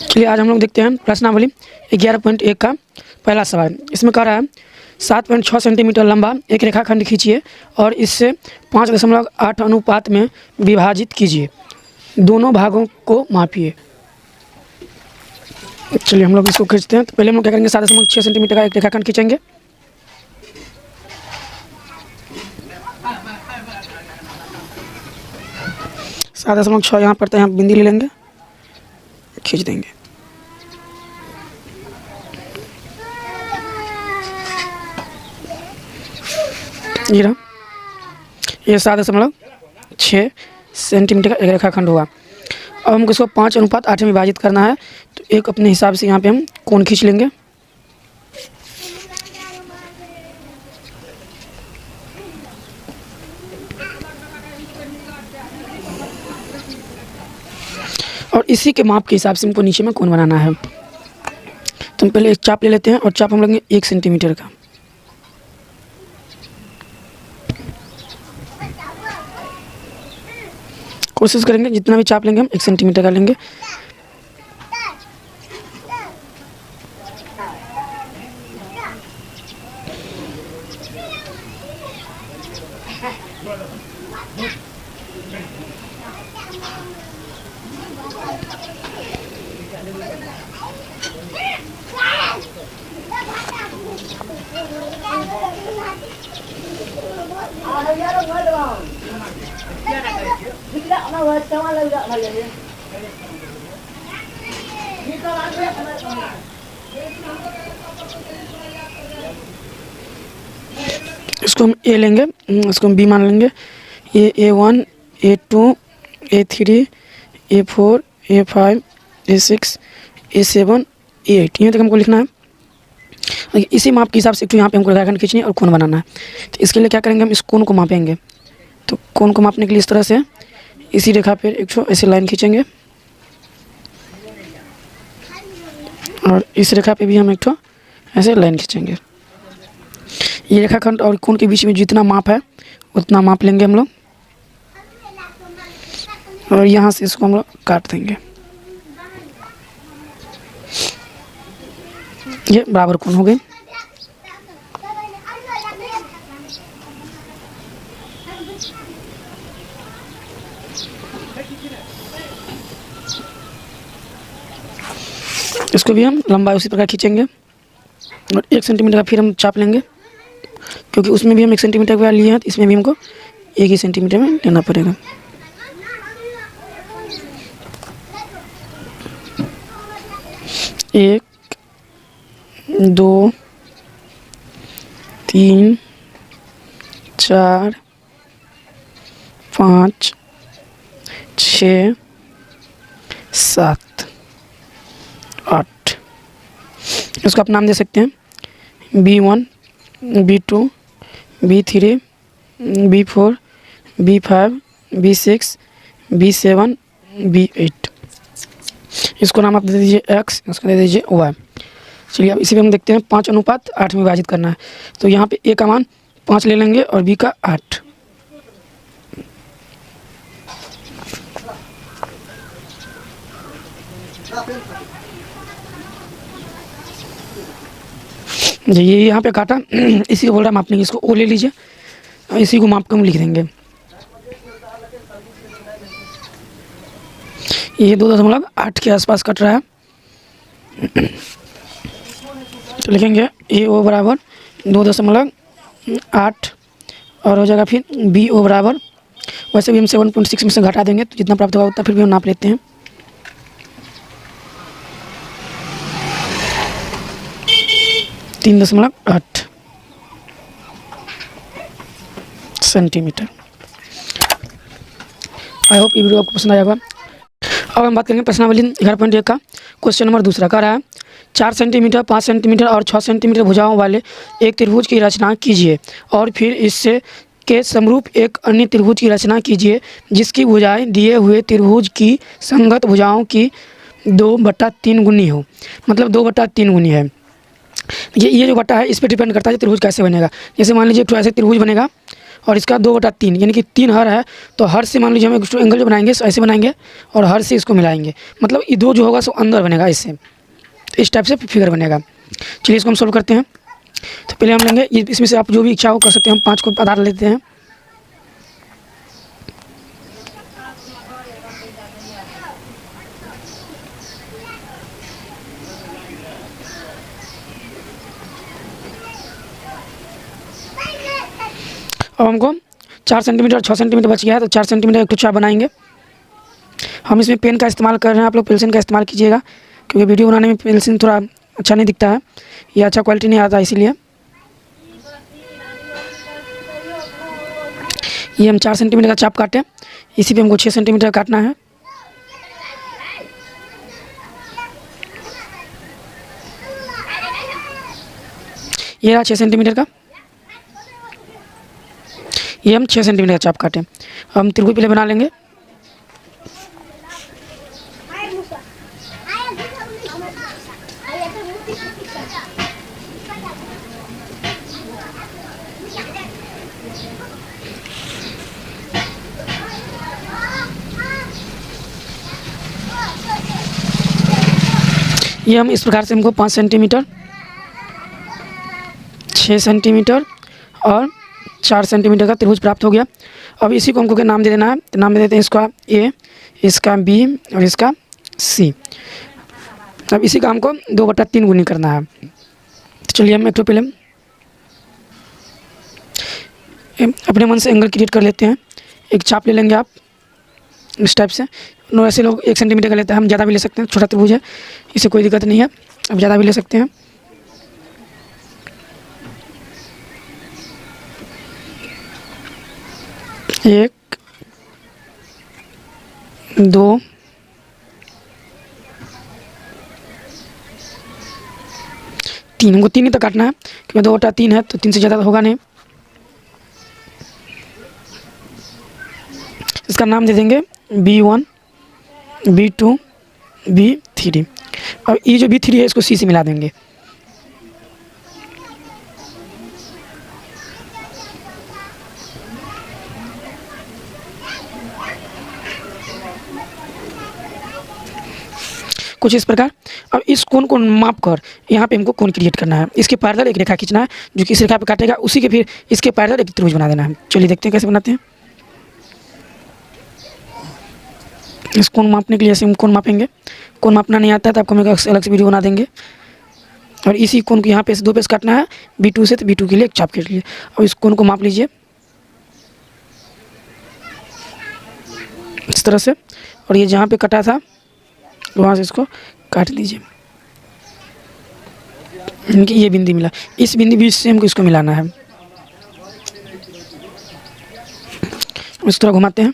चलिए आज हम लोग देखते हैं प्रश्नावली 11.1 का पहला सवाल। इसमें कह रहा है 7.6 सेंटीमीटर लंबा एक रेखाखंड खींचिए और इससे 5.8 अनुपात में विभाजित कीजिए। दोनों भागों को मापिए। चलिए हम लोग इसको खींचते हैं। तो पहले हम लोग क्या करेंगे, 7.6 सेंटीमीटर का एक रेखाखंड खींचेंगे। सात दशमलव छः यहाँ पड़ता है, यहाँ बिंदी ले लेंगे, खींच देंगे। ये रहा, ये 7.6 सेंटीमीटर का एक रेखाखंड हुआ। अब हमको इसको 5:8 में विभाजित करना है। तो एक अपने हिसाब से यहाँ पे हम कोण खींच लेंगे। और इसी के माप के हिसाब से हमको नीचे में कोण बनाना है। तो हम पहले एक चाप ले लेते हैं और चाप हम लेंगे 1 सेंटीमीटर का। कोशिश करेंगे जितना भी चाप लेंगे हम 1 सेंटीमीटर का लेंगे। इसको हम ए लेंगे, इसको हम बी मान लेंगे। ये A1, A2, A3, A4, A5, A6, A7, A8 यहाँ तक हमको लिखना है। इसी माप के हिसाब से यहाँ पे हमको रेखाखंड खींचनी है और कोण बनाना है। तो इसके लिए क्या करेंगे, हम इस कोण को मापेंगे। तो कोण को मापने के लिए इस तरह से इसी रेखा पे एक ऐसे लाइन खींचेंगे और इस रेखा पे भी हम एक ऐसे लाइन खींचेंगे। ये रेखाखंड और कोण के बीच में जितना माप है उतना माप लेंगे हम लोग और यहाँ से इसको हम लोग काट देंगे। ये बराबर कोण हो गए। इसको भी हम लंबाई उसी प्रकार खींचेंगे और 1 सेंटीमीटर का फिर हम चाप लेंगे, क्योंकि उसमें भी हम 1 सेंटीमीटर का लिए हैं। तो इसमें भी हमको 1 ही सेंटीमीटर में लेना पड़ेगा। एक, 2, 3, 4, 5, 6, 7, 8। इसको आप नाम दे सकते हैं B1, B2, B3, B4, B5, B6, B7, B8। इसको नाम आप दे दीजिए X, इसको दे दीजिए Y। चलिए अब इसी में हम देखते हैं 5:8 में विभाजित करना है। तो यहाँ पे A का मान 5 ले लेंगे और B का 8। जी ये यहाँ पे काटा, इसी को बोल रहा है मापने की। इसको O ले लीजिए और इसी को माप के हम लिख देंगे। ये 2.8 के आसपास कट रहा है। तो लिखेंगे AO बराबर 2.8 और हो जाएगा फिर BO बराबर, वैसे भी हम 7.6 में से घटा देंगे तो जितना प्राप्त होगा उतना फिर भी हम नाप लेते हैं। 3.8 सेंटीमीटर। आई होप ये वीडियो आपको पसंद आया होगा। अब हम बात करेंगे प्रश्नावली 11.1 का क्वेश्चन नंबर दूसरा। कह रहा है 4 सेंटीमीटर, 5 सेंटीमीटर और 6 सेंटीमीटर भुजाओं वाले एक त्रिभुज की रचना कीजिए और फिर इससे के समरूप एक अन्य त्रिभुज की रचना कीजिए जिसकी भुजाएं दिए हुए त्रिभुज की संगत भुजाओं की 2/3 गुनी हो। मतलब 2/3 गुनी है। ये जो बट्टा है इस पर डिपेंड करता है त्रिभुज कैसे बनेगा। जैसे मान लीजिए एक ऐसे त्रिभुज बनेगा और इसका 2/3, यानी कि 3 हर है, तो हर से मान लीजिए हम एक एंगल जो बनाएंगे सो ऐसे बनाएंगे और हर से इसको मिलाएंगे, मतलब ये 2 जो होगा सो अंदर बनेगा, इससे इस टाइप से फिगर बनेगा। चलिए इसको हम सोल्व करते हैं। तो पहले हम लेंगे, इसमें से आप जो भी इच्छा हो कर सकते हैं, हम 5 को आधार लेते हैं। अब हमको 4 सेंटीमीटर और 6 सेंटीमीटर बच गया है, तो 4 सेंटीमीटर एक चाप बनाएंगे। हम इसमें पेन का इस्तेमाल कर रहे हैं, आप लोग पेंसिल का इस्तेमाल कीजिएगा, क्योंकि वीडियो बनाने में पेंसिल थोड़ा अच्छा नहीं दिखता है, या अच्छा क्वालिटी नहीं आता, इसीलिए। ये हम 4 सेंटीमीटर का चाप काटें, इसी पे हमको 6 सेंटीमीटर काटना है। ये रहा 6 सेंटीमीटर का, ये हम 6 सेंटीमीटर का चाप काटें। हम त्रिभुज पहले बना लेंगे। ये हम इस प्रकार से हमको 5 सेंटीमीटर, 6 सेंटीमीटर और 4 सेंटीमीटर का त्रिभुज प्राप्त हो गया। अब इसी को हमको क्या नाम दे देना है, तो नाम दे देते हैं इसका ए, इसका बी और इसका सी। अब इसी का हमको 2/3 गुनी करना है। तो चलिए हम एक तो पहले अपने मन से एंगल क्रिएट कर लेते हैं। एक चाप ले लेंगे आप इस टाइप से, ऐसे लोग 1 सेंटीमीटर का लेते हैं, हम ज़्यादा भी ले सकते हैं, छोटा त्रिभुज है, इससे कोई दिक्कत नहीं है, अब ज़्यादा भी ले सकते हैं। एक, 2, 3, हमको 3 ही तक काटना है, क्योंकि 2/3 है, तो 3 से ज़्यादा तो होगा नहीं। इसका नाम दे देंगे B1, B2, B3। और ये जो B3 है इसको C से मिला देंगे। कुछ इस प्रकार। अब इस कोण को माप कर यहाँ पे हमको कोण क्रिएट करना है, इसके पैरेलल एक रेखा खींचना है, जो कि इस रेखा पे काटेगा, उसी के फिर इसके पैरेलल एक त्रिभुज बना देना है। चलिए देखते हैं कैसे बनाते हैं। इस कोण मापने के लिए ऐसे हम कोण मापेंगे। कोण मापना नहीं आता है तो आपको हम एक अलग से वीडियो बना देंगे। और इसी कोण को यहाँ पे से 2 पेज काटना है, B2 से, तो B2 के लिए एक चाप खींच लीजिए। अब इस कोण को माप लीजिए इस तरह से, और ये जहाँ पे कटा था वहाँ से इसको काट दीजिए, इनकी ये बिंदी मिला, इस बिंदी बीच से हमको इसको मिलाना है। इस तरह घुमाते हैं।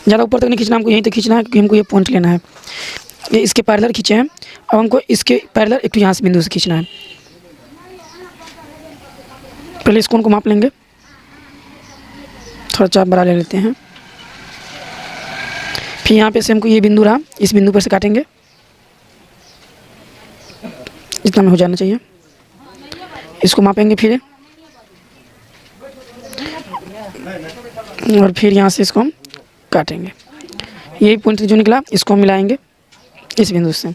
ज़्यादा ऊपर तक नहीं खींचना, हमको यहीं तक खींचना है, क्योंकि हमको ये पॉइंट लेना है। ये इसके पैरेलल खींचे हैं, अब हमको इसके पैरेलल एक तो यहाँ से बिंदु से खींचना है। पहले इस कोण को माप लेंगे, थोड़ा चाप बड़ा ले लेते हैं। फिर यहाँ पे से हमको ये बिंदु रहा, इस बिंदु पर से काटेंगे, इतना में हो जाना चाहिए। इसको मापेंगे फिर, और फिर यहाँ से इसको हम काटेंगे। यही पॉइंट जो निकला इसको हम मिलाएंगे इस बिंदु से।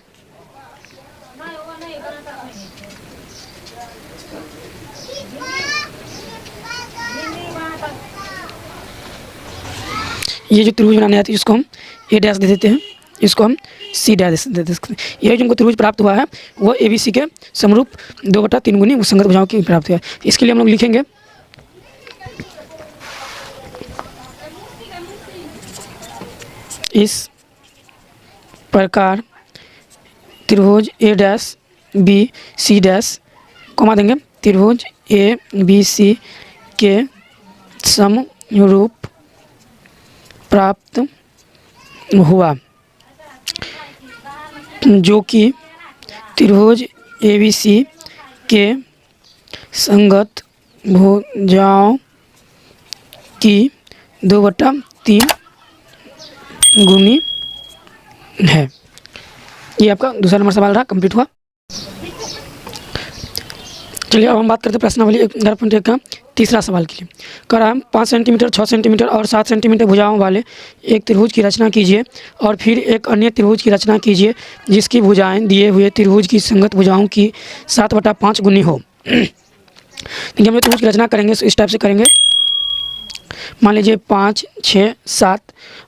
ये जो त्रिभुज बनाने आती है इसको हम A डैश दे देते हैं, इसको हम C डैश दे देते हैं। यह जो हमको त्रिभुज प्राप्त हुआ है वो ABC के समरूप 2/3 गुनी संगत भुजाओं की प्राप्त हुआ है। इसके लिए हम लोग लिखेंगे इस प्रकार त्रिभुज A dash B C dash comma देंगे, त्रिभुज ABC के समरूप प्राप्त हुआ, जो कि त्रिभुज ABC के संगत भुजाओं की 2/3 गुनी है। ये आपका दूसरा नंबर सवाल रहा, कंप्लीट हुआ। चलिए अब हम बात करते हैं प्रश्नावली 11.1 का तीसरा सवाल के लिए। कह रहा है 5 सेंटीमीटर, 6 सेंटीमीटर और 7 सेंटीमीटर भुजाओं वाले एक त्रिभुज की रचना कीजिए और फिर एक अन्य त्रिभुज की रचना कीजिए जिसकी भुजाएं दिए हुए त्रिभुज की संगत भुजाओं की 7/5 गुनी हो। देखिए हम लोग त्रिभुज की रचना करेंगे तो इस टाइप से करेंगे। मान लीजिए 5, 6, 7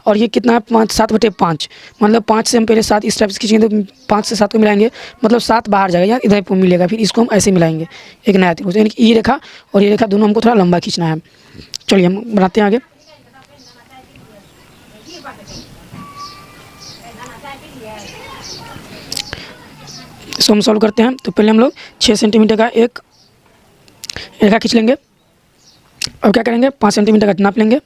और ये कितना है 5, 7/5, मतलब 5 से हम पहले 7 इस टाइप से खींचेंगे तो 5 से 7 को मिलाएंगे, मतलब 7 बाहर जाएगा, इधर पर मिलेगा, फिर इसको हम ऐसे मिलाएंगे एक नया त्रिभुज, यानी कि ये रेखा और ये रेखा दोनों हमको थोड़ा लंबा खींचना है। चलिए हम बनाते हैं आगे। इसको हम सॉल्व करते हैं। तो पहले हम लोग 6 सेंटीमीटर का एक रेखा खींच लेंगे और क्या करेंगे 5 सेंटीमीटर का नाप लेंगे।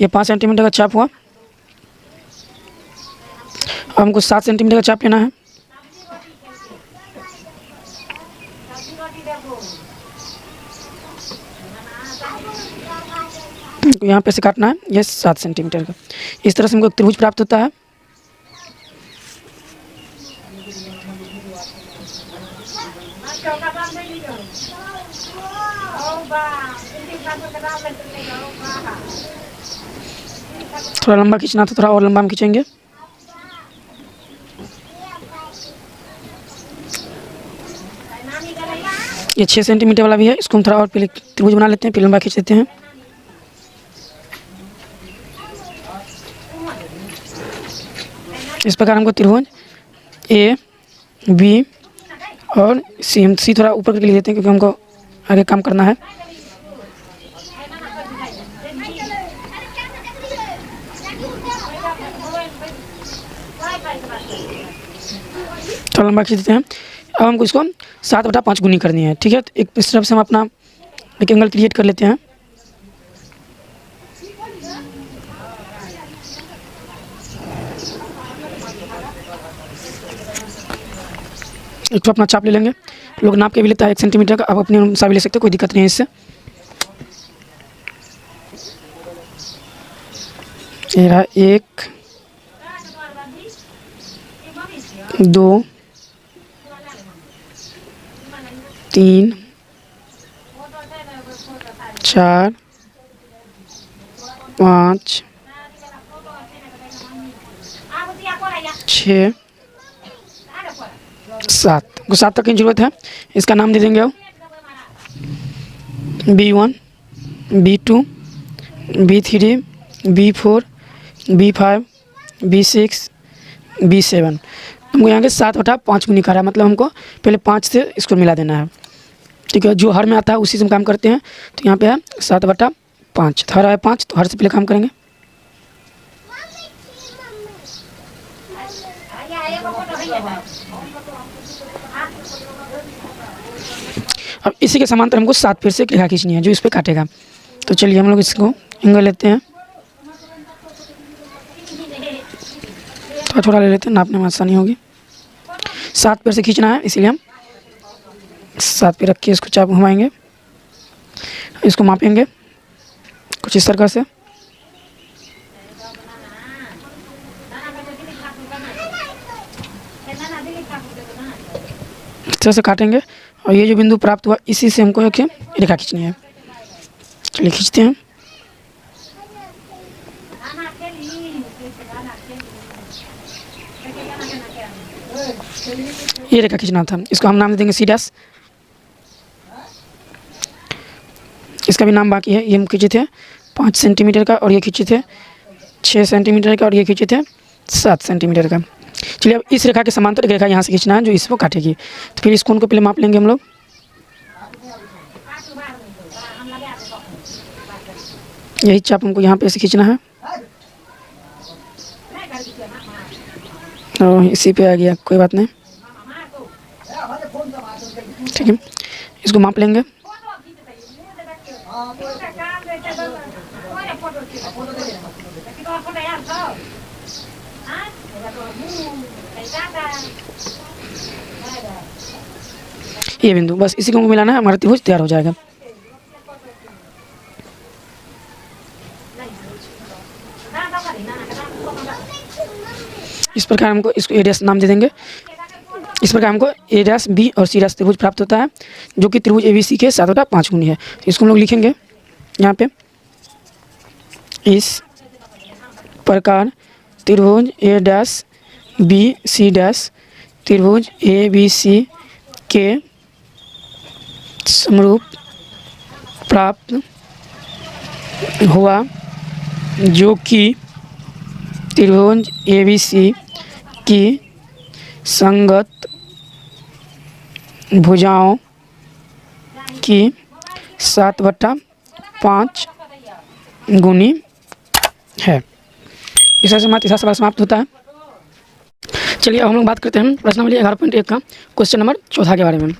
ये 5 सेंटीमीटर का चाप हुआ। अब हमको 7 सेंटीमीटर का चाप लेना है। यहाँ पे से काटना है, ये 7 सेंटीमीटर का। इस तरह से हमको एक त्रिभुज प्राप्त होता है। थोड़ा लंबा खींचना तो थोड़ा और लंबा हम खींचेंगे। ये 6 सेंटीमीटर वाला भी है, इसको हम थोड़ा और पहले त्रिभुज बना लेते हैं, फिर लंबा खींच लेते हैं। इस प्रकार हमको त्रिभुज ए, बी और सी, हम सी थोड़ा ऊपर करके लिख देते हैं क्योंकि हमको आगे काम करना है। थोड़ा लंबा खींच देते हैं। अब हमको इसको 7/5 गुनी करनी है, ठीक है। तो एक इस तरफ से हम अपना एक एंगल क्रिएट कर लेते हैं। एक तो अपना चाप ले लेंगे, लोग नाप के भी लेता है 1 सेंटीमीटर का, आप अपने अनुसार भी ले सकते हैं, कोई दिक्कत नहीं है इससे। ये रहा 1, 2, 3, 4, 5, 6, 7 को 7 तक की जरूरत है। इसका नाम दे देंगे अब B1, B2, B3, B4, B5, B6, B7। हमको यहाँ के 7/5 गुनी कर रहा है, मतलब हमको पहले 5 से इसको मिला देना है, ठीक है। जो हर में आता है उसी से हम काम करते हैं। तो यहाँ पे है 7/5, हर है 5, तो हर से पहले काम करेंगे। अब इसी के समांतर हमको 7 फिर से एक रेखा खींचनी है जो इस पे काटेगा। तो चलिए हम लोग इसको एंगल लेते हैं, थोड़ा थोड़ा ले लेते हैं, नापने में आसानी होगी। 7 पर से खींचना है, इसीलिए हम 7 पे रख के इसको चाप घुमाएंगे, इसको मापेंगे कुछ इस तरह से। इस तरह से काटेंगे और ये जो बिंदु प्राप्त हुआ इसी से हमको एक रेखा खींचनी है। चलिए खींचते हैं। ये रेखा खींचना था, इसको हम नाम दे देंगे C'। इसका भी नाम बाकी है। ये हम खींचे थे 5 सेंटीमीटर का और ये खींचे थे 6 सेंटीमीटर का और ये खींचे थे 7 सेंटीमीटर का। चलिए अब इस रेखा के समांतर एक रेखा यहाँ से खींचना है जो इसको काटेगी। तो फिर इस कोण को पहले माप लेंगे हम लोग। यही चाप हमको यहाँ पे से खींचना है और इसी पे आ गया, कोई बात नहीं, ठीक है। इसको माप लेंगे। ये बिंदु बस इसी को मिलाना है, हमारा त्रिभुज तैयार हो जाएगा। इस प्रकार हमको इसको ए डैश नाम दे देंगे। इस प्रकार हमको ए डैश बी और सी डैश त्रिभुज प्राप्त होता है, जो कि त्रिभुज ए बी सी के 7 बटा 5 गुनी है। तो इसको हम लोग लिखेंगे यहाँ पे, इस प्रकार त्रिभुज ए डैश बी सी डैश त्रिभुज ए बी सी के समरूप प्राप्त हुआ, जो कि त्रिभुज ए बी सी की संगत भुजाओं की 7 बटा 5 गुनी है। इस तरह से हमारा तीसरा सवाल समाप्त होता है। चलिए अब हम लोग बात करते हैं प्रश्नावली 11.1 का क्वेश्चन नंबर 14 के बारे में।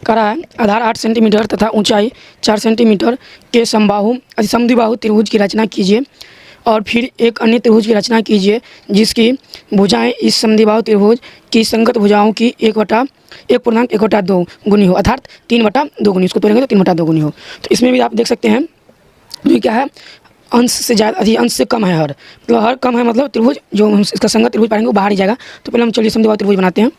कह रहा है आधार 8 सेंटीमीटर तथा ऊंचाई 4 सेंटीमीटर के समद्विबाहु त्रिभुज की रचना कीजिए और फिर एक अन्य त्रिभुज की रचना कीजिए जिसकी भुजाएं इस समद्विबाहु त्रिभुज की संगत भुजाओं की 1/1/2 गुनी हो, अर्थात 3/2 गुनी। इसको तोड़ेंगे तो 3/2 गुनी हो। तो इसमें भी आप देख सकते हैं ये क्या है, अंश से ज़्यादा अधिक अंश से कम है हर, मतलब हर कम है, मतलब त्रिभुज जो हम इसका संगत त्रिभुज पाएंगे वो बाहर ही जाएगा। तो पहले हम चलिए समद्विबाहु त्रिभुज बनाते हैं।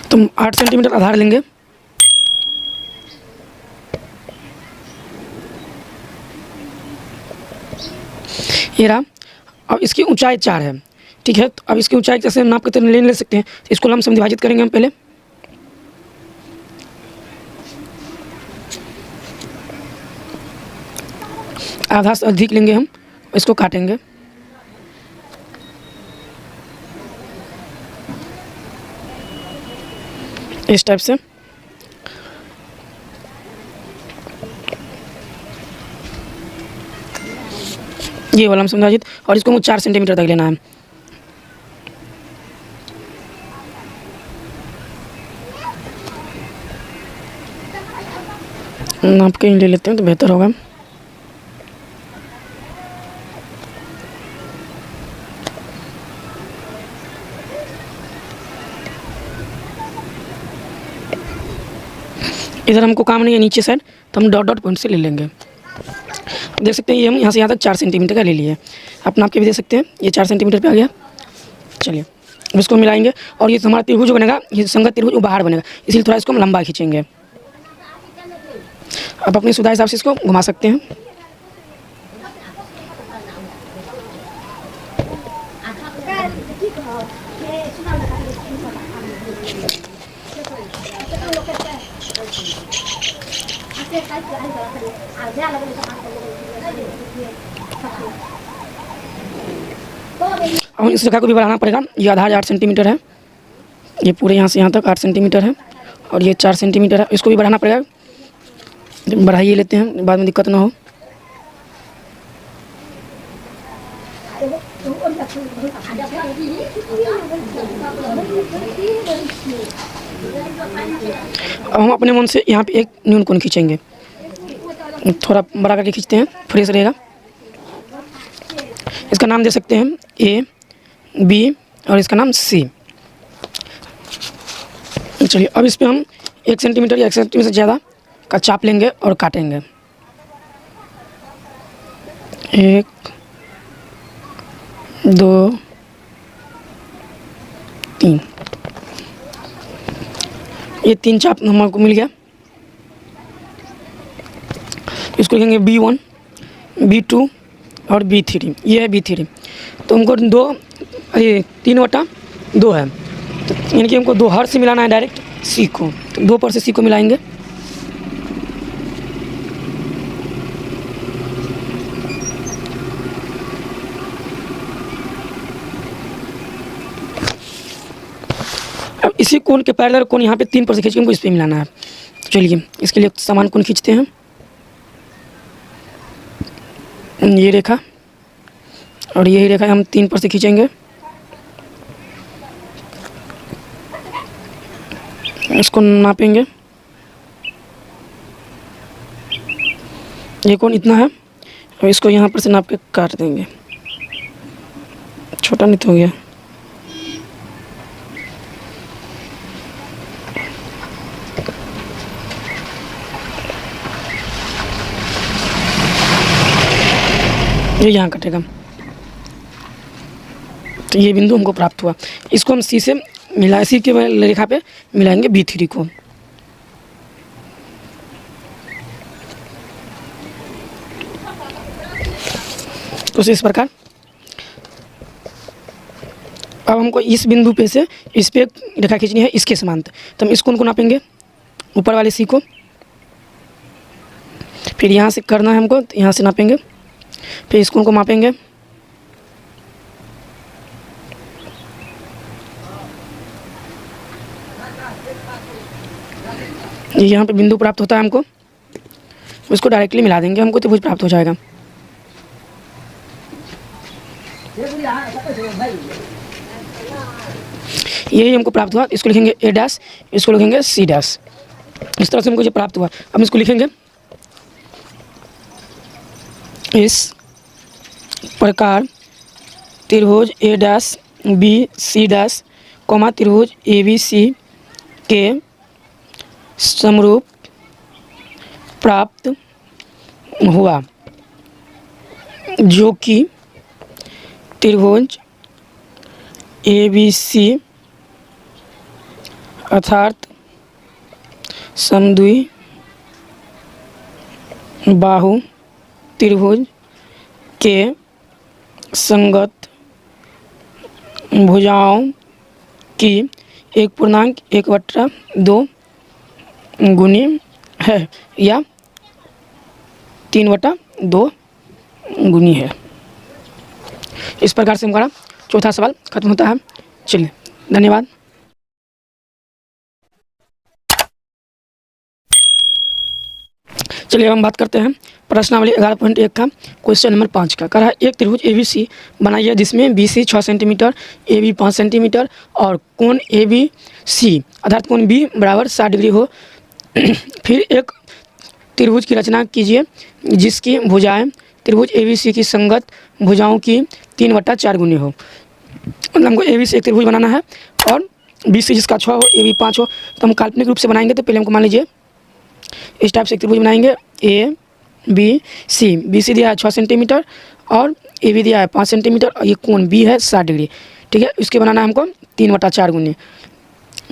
तो हम 8 सेंटीमीटर आधार लेंगे, ये रहा। अब इसकी ऊंचाई 4 है, ठीक है। तो अब इसकी ऊंचाई जैसे नाप के तरह ले सकते हैं। तो इसको हम समविभाजित करेंगे हम पहले। आधा से अधिक लेंगे हम, इसको काटेंगे। इस टाइप से ये वाला हम समझाजित, और इसको 4 सेंटीमीटर तक लेना है। नाप के ले लेते हैं तो बेहतर होगा। इधर हमको काम नहीं है नीचे साइड, तो हम डॉट डॉट पॉइंट से ले लेंगे। देख सकते हैं ये हम यहाँ से यहाँ तक 4 सेंटीमीटर का ले लिए। आप नाप के भी देख सकते हैं, ये 4 सेंटीमीटर पे आ गया। चलिए अब इसको मिलाएंगे और ये हमारा त्रिभुज जो बनेगा, ये संगत त्रिभुज वो बाहर बनेगा, इसलिए थोड़ा इसको हम लंबा खींचेंगे। आप अपनी सुविधा हिसाब से इसको घुमा सकते हैं। अब इस रेखा को भी बढ़ाना पड़ेगा। ये आधार 8 सेंटीमीटर है, ये पूरे यहाँ से यहाँ तक 8 सेंटीमीटर है, और ये 4 सेंटीमीटर है। इसको भी बढ़ाना पड़ेगा, बढ़ाइए लेते हैं, बाद में दिक्कत ना हो। अब हम अपने मन से यहाँ पे एक न्यून कोण खींचेंगे, थोड़ा बड़ा करके खींचते हैं, फ्रेश रहेगा। इसका नाम दे सकते हैं ए बी और इसका नाम सी। चलिए अब इस पे हम 1 सेंटीमीटर या 1 सेंटीमीटर से ज़्यादा का चाप लेंगे और काटेंगे। 1 2 3, ये 3 चाप हमारे मिल गया। इसको लिखेंगे B1 B2 और B3, ये है B3। तो हमको 3/2 है, तो यानी कि हमको 2 हर से मिलाना है डायरेक्ट सी को, तो 2 पर से सी को मिलाएंगे। अब इसी कोण के पैरेलल कोण यहाँ पे 3 पर से खींच के हमको इस पे मिलाना है। तो चलिए इसके लिए समान कोण खींचते हैं। ये रेखा और यही रेखा हम 3 पर से खींचेंगे। इसको नापेंगे, ये कोण इतना है, अब इसको यहाँ पर से नाप के काट देंगे। छोटा नहीं तो हो गया। ये यहाँ कटेगा, तो ये बिंदु हमको प्राप्त हुआ। इसको हम सी से मिला, सी के रेखा पे मिलाएंगे B3 को। तो इस प्रकार अब हमको इस बिंदु पे से इस पे रेखा खींचनी है इसके समांतर, तो हम इस कोण को नापेंगे ऊपर वाले सी को, फिर यहाँ से करना है हमको, तो यहाँ से नापेंगे, फिर इस कोण को मापेंगे, यहाँ पे बिंदु प्राप्त होता है हमको, उसको डायरेक्टली मिला देंगे, हमको त्रिभुज प्राप्त हो जाएगा। यही हमको प्राप्त हुआ, इसको लिखेंगे A डैश, इसको लिखेंगे C डैश। इस तरह से हमको जो प्राप्त हुआ, अब इसको लिखेंगे इस प्रकार त्रिभुज A dash B C dash comma त्रिभुज ABC के समरूप प्राप्त हुआ, जो कि त्रिभुज ABC अर्थात समद्वि बाहु त्रिभुज के संगत भुजाओं की 1.1/2 गुनी है या 3/2 गुनी है। इस प्रकार से हमारा चौथा सवाल खत्म होता है। चलिए, धन्यवाद। चलिए हम बात करते हैं प्रश्नावली 11.1 का क्वेश्चन नंबर 5 का। कह रहा है एक त्रिभुज ABC बनाइए जिसमें BC 6 सेंटीमीटर, AB 5 सेंटीमीटर और कोण ABC अर्थात कोण B बराबर 60 डिग्री हो। फिर एक त्रिभुज की रचना कीजिए जिसकी भुजाएं त्रिभुज ABC की संगत भुजाओं की 3/4 गुनी हो। मतलब हमको ABC एक त्रिभुज बनाना है और BC जिसका 6 हो, AB 5 हो। तो हम काल्पनिक रूप से बनाएंगे, तो पहले हमको मान लीजिए इस टाइप से एक त्रिभुज बनाएंगे ABC। BC दिया है 6 सेंटीमीटर और AB दिया है 5 सेंटीमीटर और ये कोण B है 60 डिग्री। ठीक है, इसके बनाना है हमको 3/4 गुनी।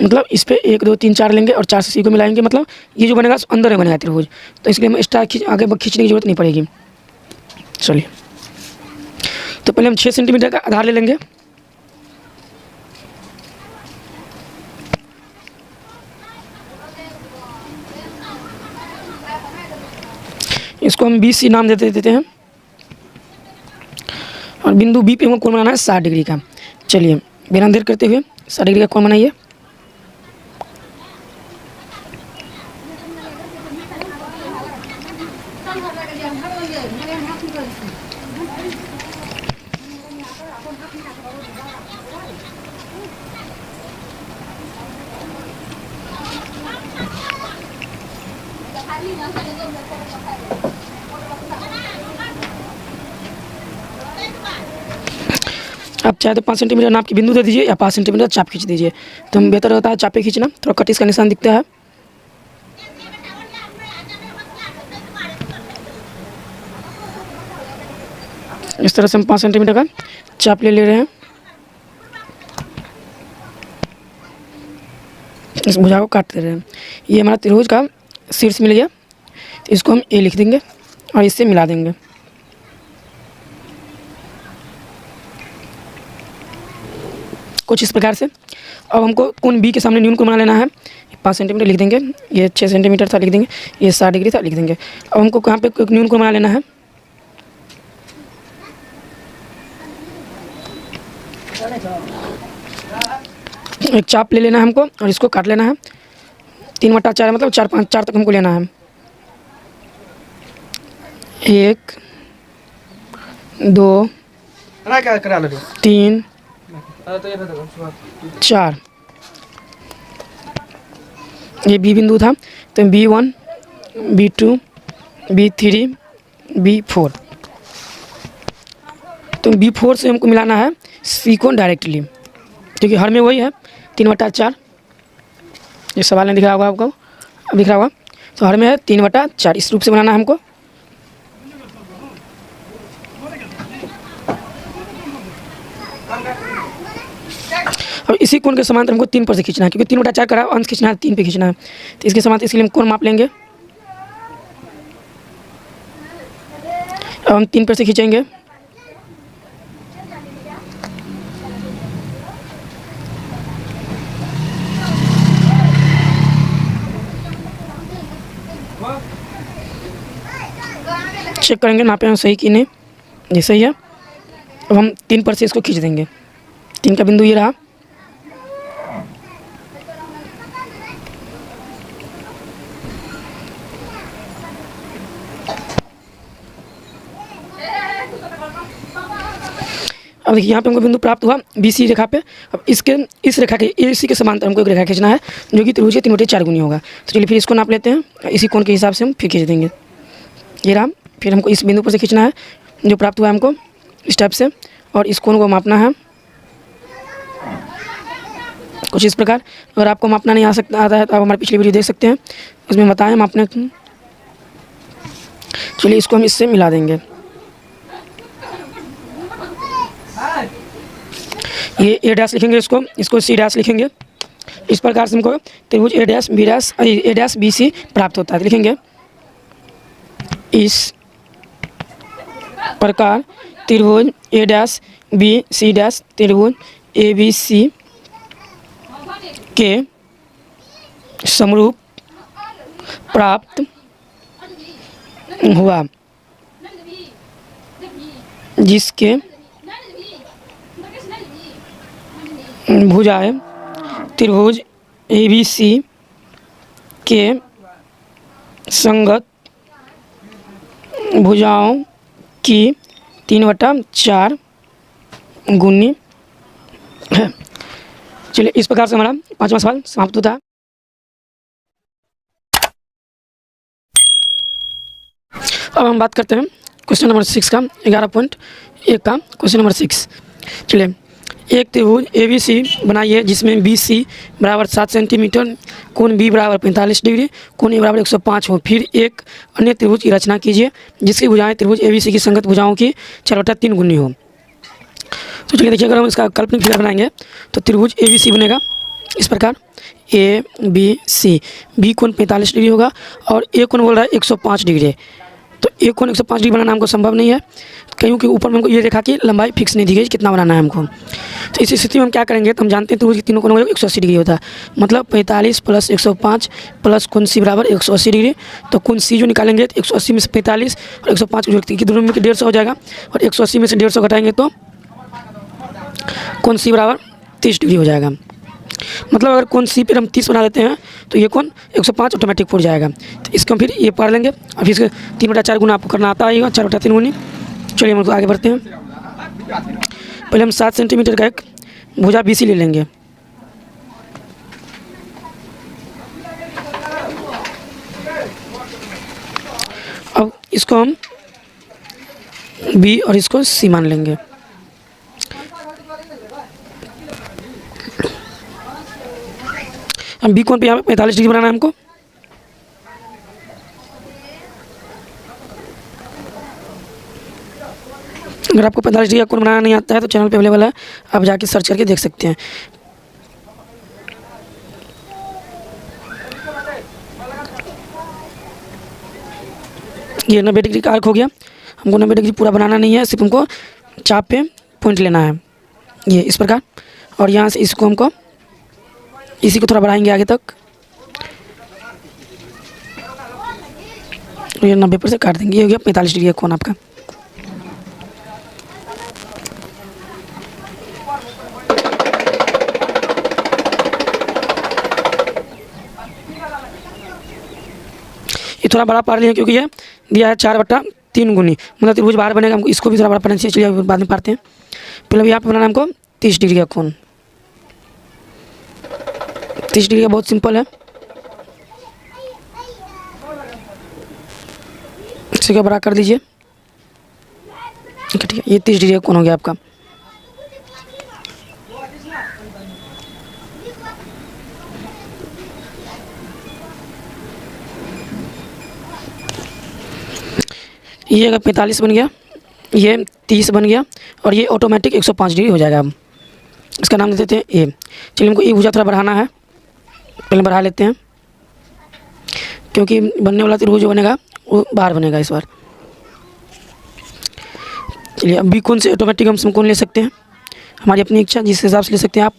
मतलब इस पर 1 2 3 4 लेंगे और 4 से C को मिलाएंगे, मतलब ये जो बनेगा अंदर में बनेगा त्रिभुज। तो इसलिए हम एक्स्ट्रा आगे खींचने की जरूरत नहीं पड़ेगी। चलिए, तो पहले हम 6 सेंटीमीटर का आधार ले लेंगे। इसको हम BC नाम देते हैं और बिंदु B पे हमको कोण बनाना है 60 डिग्री का। चलिए, बिना देर करते हुए 60 डिग्री का कोण बनाइए। आप चाहे तो 5 सेंटीमीटर नाप की बिंदु दे दीजिए या 5 सेंटीमीटर चाप खींच दीजिए, तो हम बेहतर होता है चापे खींचना, थोड़ा कट इसका निशान दिखता है। इस तरह से हम 5 सेंटीमीटर का चाप ले रहे हैं। इस भुजा को काट दे रहे हैं। ये हमारा त्रिभुज का शीर्ष मिल गया, तो इसको हम A लिख देंगे और इससे मिला देंगे। कुछ इस प्रकार से। अब हमको कोण B के सामने न्यून कोण बना लेना है। 5 सेंटीमीटर लिख देंगे, ये 6 सेंटीमीटर था लिख देंगे, ये 60 डिग्री था लिख देंगे। अब हमको कहाँ पे न्यून कोण बना लेना है। एक चाप ले लेना है हमको और इसको काट लेना है। 3/4 मतलब 4 तक हमको लेना है। 1 2 3 4 ये B बिंदु था, तो B1 B2 B3 B4। तो B4 से हमको मिलाना है C को डायरेक्टली, क्योंकि हर में वही है 3/4। ये सवाल नहीं दिख रहा होगा आपको, अब दिख रहा होगा। तो हर में है 3/4, इस रूप से बनाना है हमको। अब इसी कोण के समांतर हमको 3 पर से खींचना है, क्योंकि 3/4 का अंश खींचना है, 3 पे खींचना है। तो इसके समांतर, इसके लिए हम कोण माप लेंगे। अब हम 3 पर से खींचेंगे। चेक करेंगे नापे हम सही कि नहीं, ये सही है। अब हम 3 पर से इसको खींच देंगे। 3 का बिंदु ये रहा। अब देखिए यहाँ पे हमको बिंदु प्राप्त हुआ BC रेखा पे। अब इस रेखा के AC के समांतर हमको एक रेखा खींचना है जो कि त्रिभुज के 3/4 गुनी होगा। तो चलिए फिर इसको नाप लेते हैं। इसी कोण के हिसाब से हम फिर खींच देंगे। ये रहा। फिर हमको इस बिंदु पर से खींचना है जो प्राप्त हुआ है हमको इस टाइप से, और इस कोण को मापना है कुछ इस प्रकार। अगर आपको मापना नहीं आता है तो आप हमारी पिछली वीडियो देख सकते हैं, उसमें बताएं मापने। चलिए इसको हम इससे मिला देंगे। ये A' लिखेंगे, इसको C' लिखेंगे। इस प्रकार से हमको त्रिभुज A', BC प्राप्त होता है। लिखेंगे इस प्रकार त्रिभुज A', BC', त्रिभुज ABC के समरूप प्राप्त हुआ, जिसके भुजाएं त्रिभुज ABC के संगत भुजाओं की 3/4 गुनी है। चलिए इस प्रकार से हमारा 5वां सवाल समाप्त होता है। अब हम बात करते हैं क्वेश्चन नंबर 6 का, 11.1 का क्वेश्चन नंबर 6। चलिए, एक त्रिभुज ABC बनाइए जिसमें BC बराबर 7 सेंटीमीटर, कोण B बराबर 45 डिग्री, कोण A बराबर 105 हो। फिर एक अन्य त्रिभुज की रचना कीजिए जिसकी भुजाएं त्रिभुज ABC की संगत भुजाओं की 4/3 गुनी हो। तो चलिए देखिए, अगर हम इसका काल्पनिक फिगर बनाएंगे तो त्रिभुज ABC बनेगा इस प्रकार ABC। B कोण 45 डिग्री होगा और A कोण बोल रहा है 105 डिग्री। तो A कोण 105 डिग्री बनाना हमको संभव नहीं है, क्योंकि ऊपर में हमको ये रेखा की लंबाई फिक्स नहीं दी गई कितना बनाना है हमको। तो इस स्थिति में हम क्या करेंगे, तो हम जानते हैं त्रिभुज के तीनों कोण 180 डिग्री होता है। मतलब 45 + 105 प्लस कोण C बराबर 180 डिग्री। तो कोण C जो निकालेंगे तो 180 में से 45 और 105 की दोनों में 150 हो जाएगा, और 180 में से 150 घटाएंगे तो कोण C बराबर 30 डिग्री हो जाएगा। मतलब अगर कोण C पर हम 30 बना देते हैं तो ये कोण 105 ऑटोमेटिक पड़ जाएगा। तो इसको हम फिर ये पढ़ लेंगे। और फिर इसके 3/4 गुना आपको करना आता है, 4/3 गुनी। चलिए हम आगे बढ़ते हैं। पहले हम 7 सेंटीमीटर का एक भुजा BC ले लेंगे। अब इसको हम B और इसको C मान लेंगे। हम B कोण पे यहाँ पे 45 डिग्री बनाना है हमको। अगर आपको 45 डिग्री का कोण बनाना नहीं आता है तो चैनल पे अवेलेबल है, आप जाके सर्च करके देख सकते हैं। ये 90 डिग्री का आर्क हो गया। हमको 90 डिग्री पूरा बनाना नहीं है, सिर्फ हमको चाप पे पॉइंट लेना है ये इस प्रकार। और यहाँ से इसको हमको इसी को थोड़ा बढ़ाएंगे आगे तक, ये 90 पर से काट देंगे। ये हो गया 45 डिग्री का कोण आपका। ये थोड़ा बड़ा पढ़ लिया क्योंकि ये दिया है 4/3 गुनी, मतलब त्रिभुज बाहर बनेगा। हमको इसको भी थोड़ा बड़ा पढ़ना चाहिए। चलिए बाद में पढ़ते हैं। पहले यहाँ पे बनाना हमको 30 डिग्री का कोण। 30 डिग्री का बहुत सिंपल है। इसे क्या बड़ा कर दीजिए। ठीक है, ये 30 डिग्री का कोण हो गया आपका। ये अगर 45 बन गया, ये 30 बन गया, और ये ऑटोमेटिक 105 डिग्री हो जाएगा। अब इसका नाम दे देते हैं ए। चलिए हमको ये भुजा थोड़ा बढ़ाना है, पहले बढ़ा लेते हैं, क्योंकि बनने वाला त्रिभुज जो बनेगा वो बाहर बनेगा इस बार। चलिए अब बी कोण से ऑटोमेटिक हम समकोण ले सकते हैं, हमारी अपनी इच्छा जिस हिसाब से ले सकते हैं आप।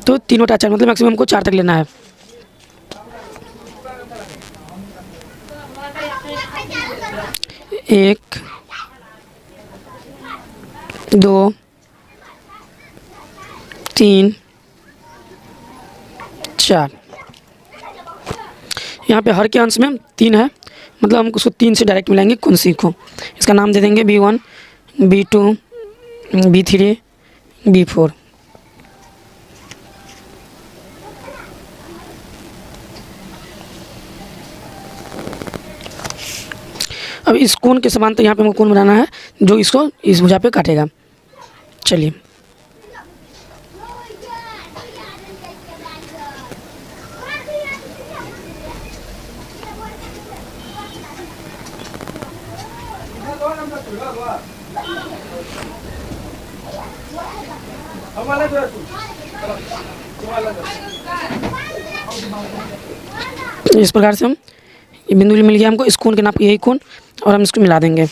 तो 3/4 मतलब मैक्सिमम हमको 4 तक लेना है। एक, 2, 3, 4। यहाँ पे हर के अंश में 3 है, मतलब हम उसको 3 से डायरेक्ट मिलाएंगे कोण सी को। इसका नाम दे देंगे B1, B2, B3, B4। अब इस कोण के समांतर यहाँ पे हमको कोण बनाना है जो इसको इस भुजा पे काटेगा। चलिए इस प्रकार से हम ये बिंदु मिल गया हमको, इस कोण के नाप यही कोण, और हम इसको मिला देंगे।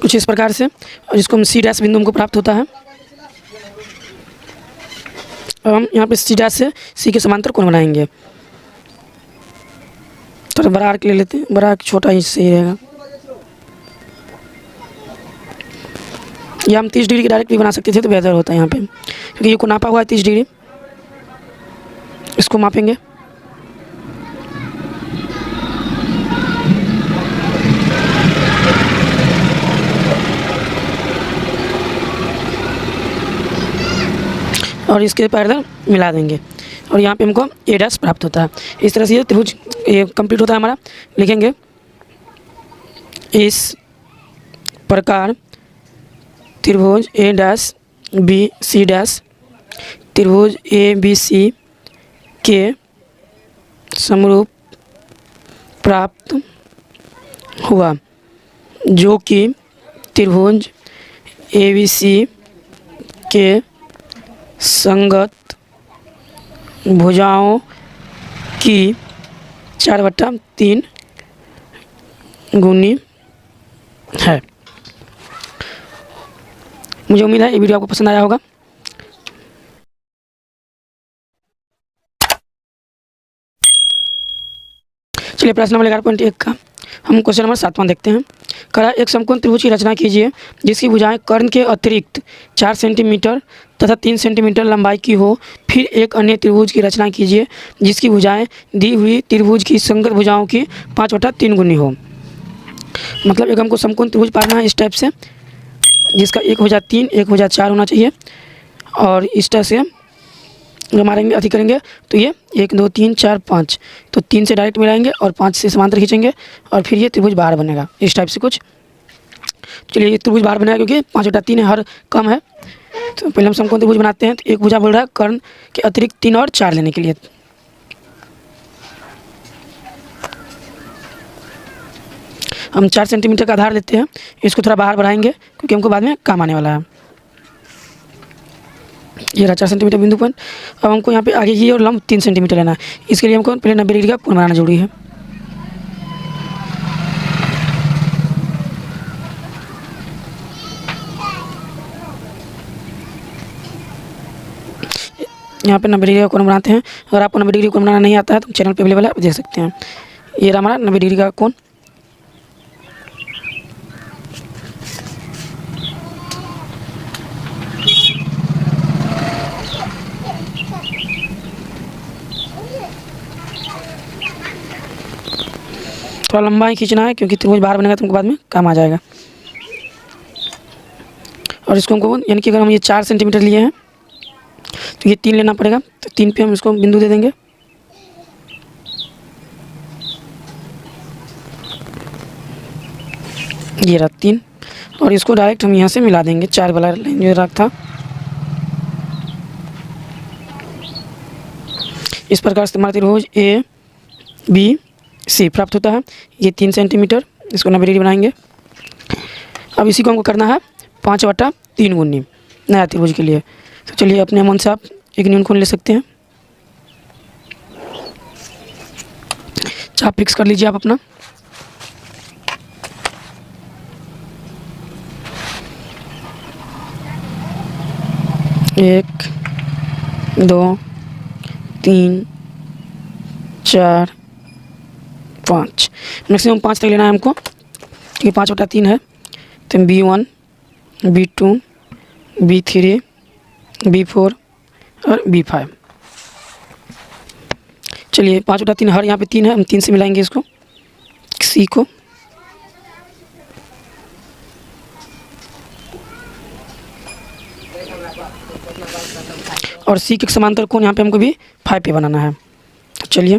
कुछ इस प्रकार से, और इसको हम C' बिंदु हमको प्राप्त होता है। अब हम यहाँ पे C' से C के समांतर कोण बनाएंगे। थोड़ा बड़ा आर्क ले लेते हैं, बड़ा आर्क छोटा ही सही रहेगा। या हम 30 डिग्री की डायरेक्ट भी बना सकते थे तो बेहतर होता है यहाँ पे, क्योंकि ये को नापा हुआ है 30 डिग्री। इसको मापेंगे, और इसके पैरेलल मिला देंगे, और यहाँ पे हमको A' प्राप्त होता है। इस तरह से ये त्रिभुज ये कंप्लीट होता है हमारा। लिखेंगे इस प्रकार त्रिभुज A'BC' त्रिभुज ABC के समरूप प्राप्त हुआ, जो कि त्रिभुज ABC के संगत भुजाओं की 4/3 गुनी है। मुझे उम्मीद है ये वीडियो आपको पसंद आया होगा। चलिए प्रश्न नंबर 11.1 का हम क्वेश्चन नंबर 7वां देखते हैं। करा एक समकोण त्रिभुज की रचना कीजिए जिसकी भुजाएं कर्ण के अतिरिक्त 4 सेंटीमीटर तथा 3 सेंटीमीटर लंबाई की हो। फिर एक अन्य त्रिभुज की रचना कीजिए जिसकी भुजाएं दी हुई त्रिभुज की संगत भुजाओं की 5/3 गुनी हो। मतलब एक हमको समकोण त्रिभुज पाना है इस टाइप से, जिसका एक भुजा 3 एक भुजा 4 होना चाहिए, और इस टाइप से जब मारेंगे अति करेंगे तो ये 1 2 3 4 5, तो 3 से डायरेक्ट मिलाएंगे और 5 से समांतर खींचेंगे, और फिर ये त्रिभुज बाहर बनेगा इस टाइप से कुछ। चलिए ये त्रिभुज बाहर बनेगा क्योंकि 5/3 है, हर कम है। तो पहले हम समकोण त्रिभुज बनाते हैं। तो एक भुजा बोल रहा है कर्ण के अतिरिक्त 3 और 4 लेने के लिए। हम 4 सेंटीमीटर का आधार लेते हैं, इसको थोड़ा बाहर बढ़ाएंगे क्योंकि हमको बाद में काम आने वाला है। ये रहा 4 सेंटीमीटर बिंदु पॉइंट। अब हमको यहाँ पे आगे की और लंब 3 सेंटीमीटर लेना है। इसके लिए हमको पहले 90 डिग्री का कोण बनाना जरूरी है। यहाँ पे 90 डिग्री का कोण बनाते हैं। अगर आपको 90 डिग्री कोण बनाना नहीं आता है तो चैनल पे अवेलेबल है, आप देख सकते हैं। ये रहा हमारा 90 डिग्री का कोण। थोड़ा लंबा ही खींचना है क्योंकि त्रिभुज बाहर बनेगा तो हमको बाद में काम आ जाएगा। और इसको हमको यानी कि अगर हम ये 4 सेंटीमीटर लिए हैं तो ये 3 लेना पड़ेगा, तो 3 पे हम इसको बिंदु दे देंगे। ये रहा 3, और इसको डायरेक्ट हम यहाँ से मिला देंगे 4 वाला लाइन जो रखा था। इस प्रकार से हमारा त्रिभुज बी सी प्राप्त होता है। ये 3 सेंटीमीटर, इसको 90 डिग्री बनाएंगे। अब इसी को हमको करना है 5/3 गुनी नया त्रिभुज के लिए। तो चलिए अपने मन से आप एक न्यूनकोण ले सकते हैं। चाप फिक्स कर लीजिए आप अपना। एक, 2, 3, 4, 5, मैक्सिमम 5 तक लेना है हमको, क्योंकि 5/3 है। तो B1, B2, B3, B4 और B5। चलिए 5/3 हर यहाँ पे 3 है, हम 3 से मिलाएंगे इसको, C को। और C के समांतर कोण यहाँ पे हमको भी 5 पे बनाना है। तो चलिए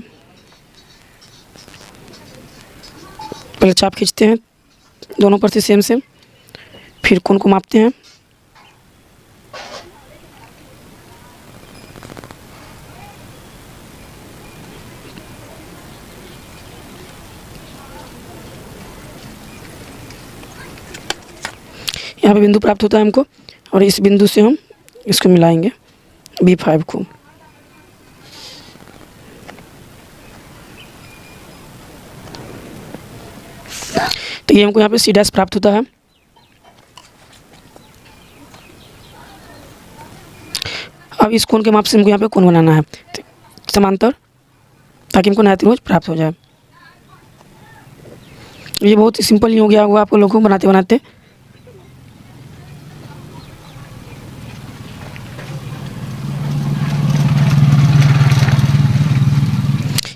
पहले चाप खींचते हैं दोनों पर से सेम, फिर कोण को मापते हैं। यहाँ पे बिंदु प्राप्त होता है हमको, और इस बिंदु से हम इसको मिलाएंगे B5 को। तो ये हमको यहाँ पे C' प्राप्त होता है। अब इस कोण के माप से हमको यहाँ पे कोण बनाना है समांतर, ताकि हमको नया त्रिभुज प्राप्त हो जाए। ये बहुत सिंपल ही हो गया होगा आपको लोगों को बनाते बनाते।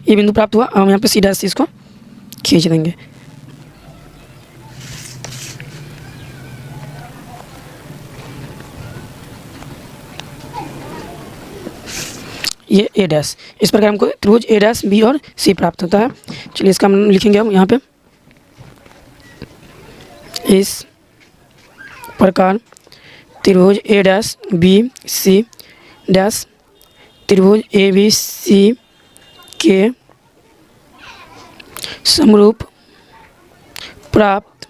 ये बिंदु प्राप्त हुआ, हम यहाँ पे C' से इसको खींच देंगे। ये A', इस प्रकार हमको त्रिभुज A', B और C प्राप्त होता है। चलिए इसका हम लिखेंगे हम यहाँ पे, इस प्रकार त्रिभुज A', B, C डैश त्रिभुज ABC के समरूप प्राप्त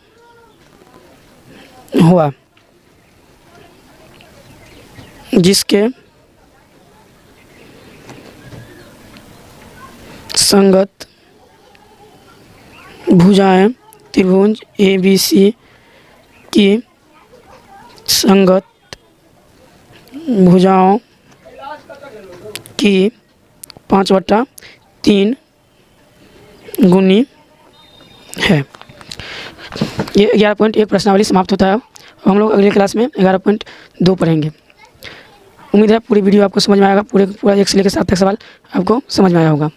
हुआ, जिसके संगत भुजाएं त्रिभुज ABC की संगत भुजाओं की 5/3 गुनी है। ये 11.1 प्रश्नावली समाप्त होता है। हम लोग अगले क्लास में 11.2 पढ़ेंगे। उम्मीद है पूरी वीडियो आपको समझ में आएगा, पूरा 1 से लेकर 7 तक सवाल आपको समझ में आया होगा।